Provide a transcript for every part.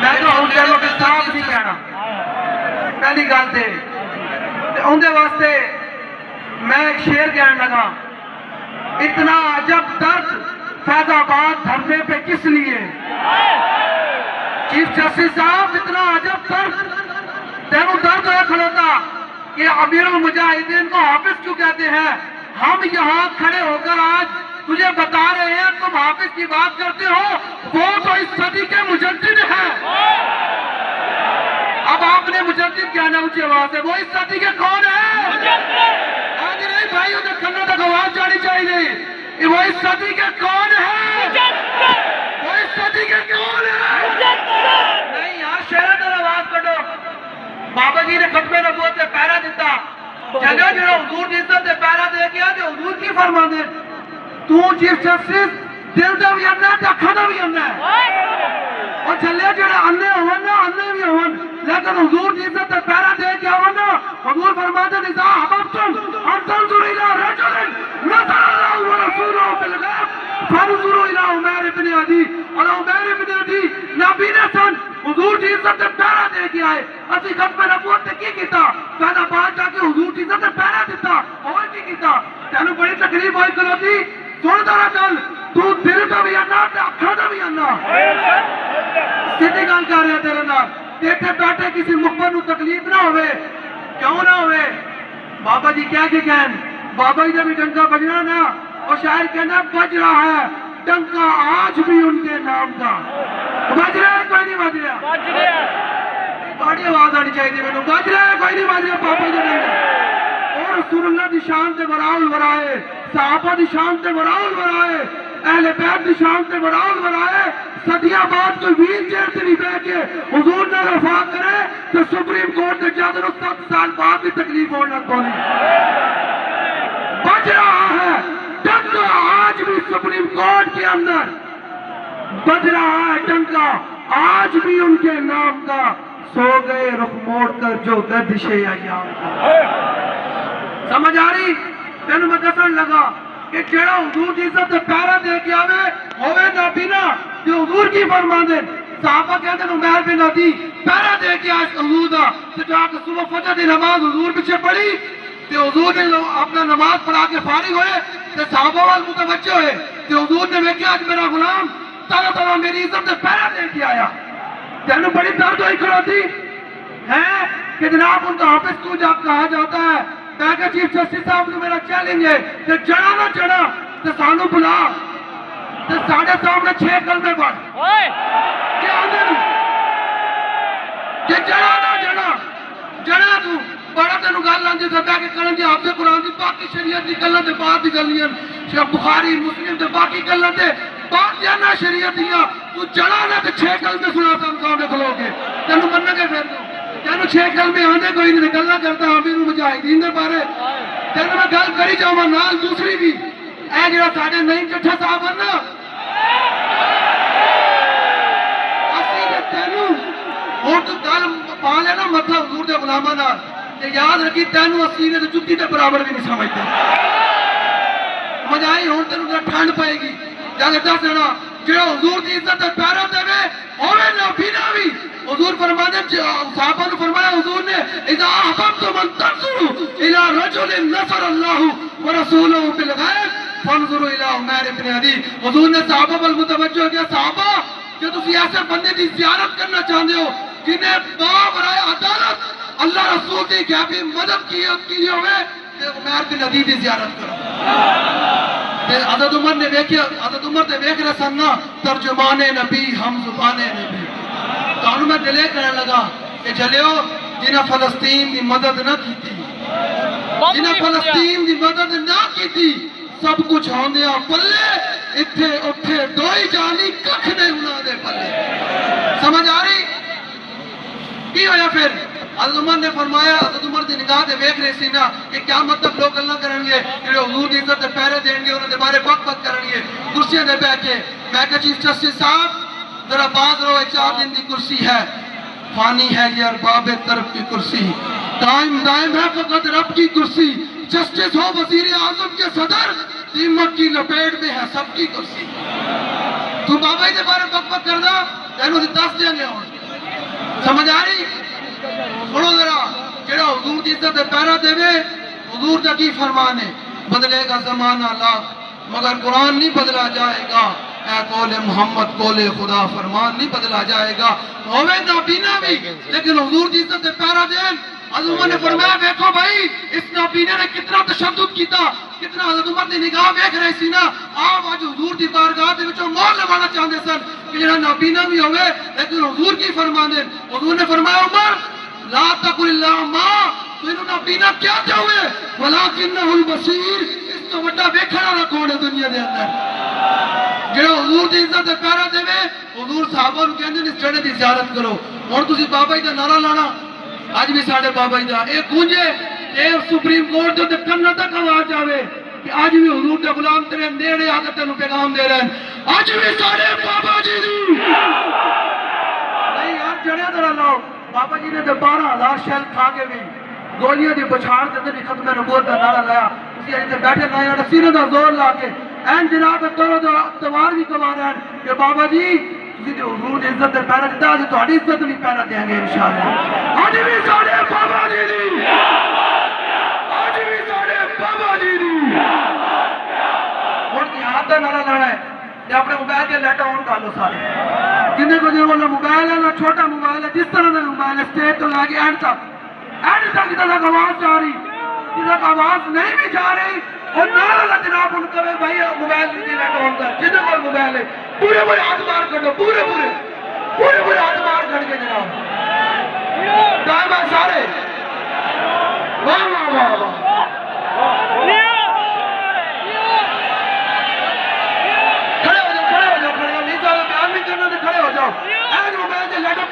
میں تو ہوں چلو کہ صاف نہیں کہنا پہلی گل تے اندے واسطے میں ایک شعر کہنے لگا اتنا عجب درد فیض آباد دھرنے پہ کس لیے چیف جسٹس صاحب اتنا عجب درد تینوں درد ہے کھڑوتا کہ امیر المجاہدین کو حافظ کیوں کہتے ہیں ہم یہاں کھڑے ہو کر آج تجھے بتا رہے ہیں تم حافظ کی بات کرتے ہو وہ تو اس صدی کے مجدد ہیں اب آپ نے مجدد کہنا اونچی آواز ہے وہ اس صدی کے کون ہیں آج نہیں بھائی ادھر کھلنے تک آواز جانی چاہیے وہ اس صدی کے کون ہیں وہ اس صدی کے کون ہیں نہیں یار شہرہ در آواز کٹو بابا جی نے ختم نبوت سے پیرا دیتا جگہ جڑا حضور کی عزت سے پیرا دے گیا تو حضور کی فرما دے تو چیف جسٹس دل دا بھی اننا ہے اکھا دا بھی اننا ہے اور چلے جڑے اننے ہون نا اننے بھی ہون لیکن حضور کی عزت سے پیرا دے گیا ہونا حضور فرما دے نزا حببتم ان تنظر الى رجل نظر اللہ ورسولہ بالغیب فانظروا الى عمیر بن عدی اور عمیر بن عدی نبی نے سن حضور کی عزت سے پیرا دے کے آئے اسی ختم نبوت نے کی کیتا پہلا بات جا کے حضور کی عزت سے پیرا دیتا اور کی کیتا تینوں بڑی تکلیف ہوئی کرو تھی سن دارا گل تو دل کا بھی انا تے اکھا دا بھی انا سیدھی گل کر رہا تیرے نال دیکھے بیٹھے کسی مخبر نو تکلیف نہ ہوئے کیوں نہ ہوئے بابا جی کیا کہ کہن بابا جی جب ڈنکا بجنا نا اور شاعر کہنا بج رہا ہے ڈنکا آج بھی ان کے نام کا بج رہا ہے کوئی نہیں بج رہا بڑی آواز آنی چاہیے میں بج رہا ہے کوئی نہیں بج رہا پاپا جی نہیں اور رسول اللہ دی شان تے براؤل برائے صحابہ دی شان تے براؤل برائے اہل بیت دی شان تے براؤل برائے صدیہ بعد کوئی ویل چیئر سے نہیں بے کے حضور نے رفاق کرے تو سپریم کورٹ نے جادر 7 سال بعد بھی تکلیف ہونا پڑی بج رہا ہے ڈنکا آج بھی سپریم کورٹ کے اندر بج رہا ہے ڈنکا آج بھی ان کے نام کا سو گئے رخ موڑ کر جو گردش ایام کا سمجھ آ رہی تینوں میں دسن لگا کہ جڑا حضور کی عزت سے پیرا دے کے آوے ہوئے نہ بینا جو حضور کی فرمان دے صحابہ کہتے ہیں عمیر بن عدی پیرا دے کے آئے حضور دا تو جا کے صبح فجر دی نماز حضور پیچھے پڑھی تو حضور نے اپنا نماز پڑھا کے فارغ ہوئے تو صحابہ وال متوجہ ہوئے تو حضور نے دیکھا آج میرا غلام طرح طرح میری عزت سے پیرا دے کے آیا تینوں بڑی درد ہوئی کھڑوتی ہے کہ جناب ان کا حافظ کیوں جب کہا جاتا ہے میں کہ چیف جسٹس صاحب نے میرا چیلنج ہے کہ جڑا نہ جڑا تو سانو بلا تو ساڑھے سامنے 6 کلمے پڑھ کیا آدھے نو کہ جڑا نہ جڑا جڑا تو بڑا تینو گل آن جی سکتا کہ کرن جی حافظ قرآن دی باقی شریعت دی گلن دے بعد دی گلیاں شیخ بخاری مسلم دے باقی گلن دے بعد جانا شریعت دیا تو جڑا نہ تو 6 کلمے سنا سام سامنے کھلو گے تینو مننے کے پھر دو تینو 6 کلمے آنے کوئی نہیں گلنا کرتا امیر المجاہدین دے بارے تینو میں گل کری جاؤں نال دوسری بھی اے جڑا ساڑھے نہیں چٹھا صاحب ہے نا اسی دے تینو اور تو گل پا لینا مطلب حضور دے غلامہ نال یاد رکھی تینو اسی نے جتی دے برابر بھی نہیں سمجھتے مجائی ہون تینو ٹھنڈ پائے گی جاگے دس دینا جڑا حضور دی عزت تے پیرا دے ہوئے نہ بینا بھی حضور فرمانے صحابہ نے فرمایا حضور نے اذا احببتم ان تنظروا الى رجل نصر اللہ ورسولہ بالغیب فانظروا الى عمیر بن عدی حضور نے صحابہ پر متوجہ کیا صحابہ کہ تسی ایسے بندے کی زیارت کرنا چاہتے ہو جنہیں برائے عدالت اللہ رسول کی غیبی مدد کی ہوئے عمیر بن عدی کی زیارت کرو حضرت عمر نے دیکھ رہا سننا ترجمان نبی ہم زبان نبی تو انہوں میں دلے کرنے لگا کہ جلیو جنہیں فلسطین کی مدد نہ کی تھی جنہیں فلسطین کی مدد نہ کی تھی سب کچھ ہوندیا پلے اتھے اٹھے دوئی جانی ککھ نے انہاں دے پلے سمجھ آ رہی کی ہویا پھر حضرت عمر نے فرمایا حضرت عمر دی نگاہ دے ویکھ رہے سی نا کہ کیا مطلب لوگ اللہ کریں گے کہ حضور دی عزت دے پیرے دیں گے انہوں نے بارے بک کریں گے کرسیاں دے بیٹھ کے میں کہ چیف جسٹس صاحب ذرا باز رو 4 دن دی کرسی ہے فانی ہے یہ ارباب طرف کی کرسی دائم ہے فقط رب کی کرسی جسٹس ہو وزیر اعظم کے صدر دیمک کی لپیٹ میں ہے سب کی کرسی تو بابا ہی دے بارے بک کر دا تینوں سے 10 دیں گے ہوں سمجھ آ رہی؟ سنو ذرا، جڑا حضور دی عزت دے پیرا دے وے، حضور دا کی فرمان ہے؟ بدلے گا زمانہ لاکھ مگر قرآن نہیں بدلا جائے گا، اے قول محمد قول خدا فرمان نہیں بدلا جائے گا۔ ہوئے نابینا بھی لیکن حضور دی عزت دے پیرا دین۔ حضرت عمر نے فرمایا دیکھو بھائی اس نابینا نے کتنا تشدد کیتا، کتنا حضرت عمر دی نگاہ دیکھ رہے سی نا، آپ آج حضور دی بارگاہ دے وچوں مور لگانا چاہتے سن کہ جڑا نابینا بھی ہوئے لیکن حضور کی فرمان دین۔ حضور نے فرمایا عمر لا تقل اللہ ماں، تو انہوں نابینا کیا چاہوے ولیکنہ البصیر، اس تو بڑا بیکھنا نہ کون ہے دنیا دے اندر۔ جڑا حضور دی عزت دے پیرا دے وے، حضور صحابہ نو کہندے نے اس جڑے دی زیارت کرو۔ ہن تسی بابا جی دا نعرہ لانا، اج بھی ساڈے بابا جی دا اے گونجے، اے سپریم کورٹ دے کناں تک آواز آوے کہ اج بھی حضور دے غلام تیرے نیڑے آ کے تینوں پیغام دے رہے ہیں، اج بھی ساڈے بابا جی دی نہیں یار جڑے ذرا لاؤ۔ بابا جی نے تے 12,000 شیل کھا کے بھی گولیاں دی بچھاڑ دے بھی ختم نبوت دا نعرہ لایا۔ تسی ایتھے بیٹھے نہ سینے دا زور لا کے این جناب تورو دا تمار بھی کما رہے ہیں کہ بابا جی تسی تے حضور دی عزت دے پیرا دیتا، اج تہاڈی عزت بھی پیرا دیں گے انشاءاللہ۔ اج بھی ساڈے بابا جی دی، اج بھی ساڈے بابا جی دی۔ ہن جہاد دا نعرہ لانا ہے تے اپنے موبائل کے لائٹ آن کر لو سارے، جن کو جو موبائل ہے نا چھوٹا موبائل ہے، جس طرح کا موبائل ہے اسٹیج تو لے کے اینڈ تک جدھر تک آواز جا رہی، جدھر تک آواز نہیں بھی جا رہی اور نعرہ لا جناب ان کا بھائی موبائل کی لائٹ آن کر، جدھر کوئی موبائل ہے پورے ہاتھ باہر کر دو، پورے ہاتھ باہر کر کے جناب دائما سارے واہ واہ واہ واہ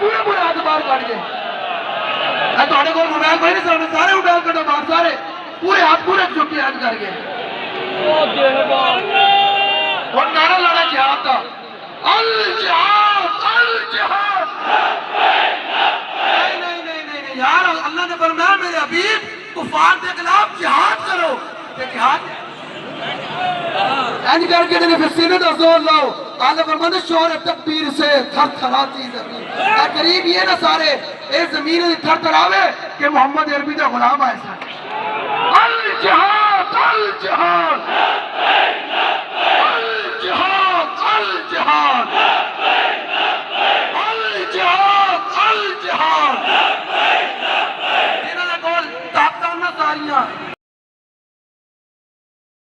پورے ہاتھ باہر کٹ گئے۔ تھوڑے کو موبائل کوئی نہیں سامنے، سارے موبائل کٹو باہر، سارے پورے ہاتھ پورے چکی ہاتھ کر گئے۔ اور نعرہ لڑا جہاد تھا، الجہاد الجہاد۔ نہیں یار، اللہ نے فرمایا میرے حبیب کفار کے خلاف جہاد کرو، کہ جہاد اینج کر کے پھر سینے دا زور لاؤ۔ اللہ فرمانے شور تکبیر سے تھر تھراتی زمین، اے قریب یہ نہ سارے اے زمین تھر تھراوے کہ محمد عربی دا غلام آئے سارے۔ الجہاد الجہاد